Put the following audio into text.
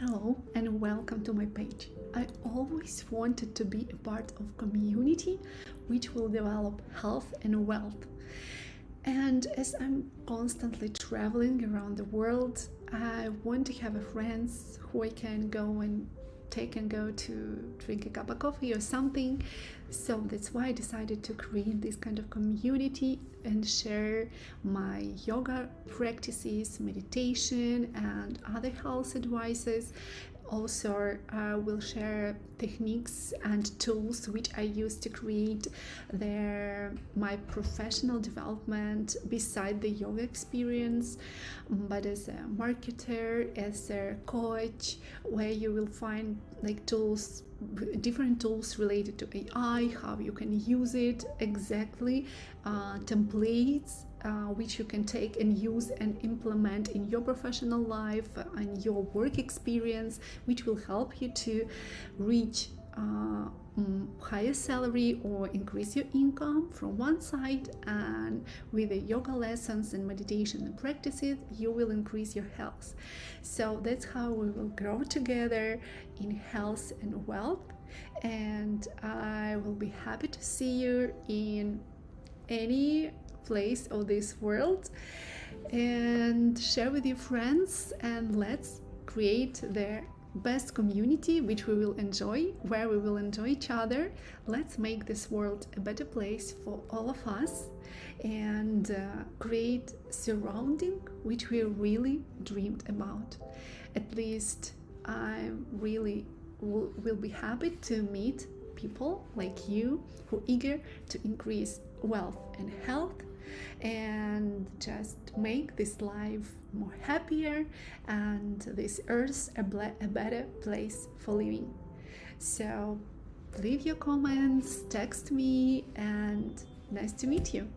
Hello and welcome to my page. I always wanted to be a part of community which will develop health and wealth. And as I'm constantly traveling around the world, I want to have friends who I can go to drink a cup of coffee or something. So that's why I decided to create this kind of community and share my yoga practices, meditation, and other health advices. Also, I will share techniques and tools which I use to create my professional development beside the yoga experience, but as a marketer, as a coach, where you will find different tools related to AI, how you can use it exactly, templates which you can take and use and implement in your professional life and your work experience, which will help you to reach higher salary or increase your income from one side, and with the yoga lessons and meditation and practices you will increase your health. So that's how we will grow together in health and wealth, and I will be happy to see you in any place of this world and share with your friends, and let's create the best community which we will enjoy, where we will enjoy each other. Let's make this world a better place for all of us and create surrounding which we really dreamed about. At least I really will be happy to meet people like you who are eager to increase wealth and health and just make this life more happier and this earth a better place for living. So leave your comments, text me, and nice to meet you.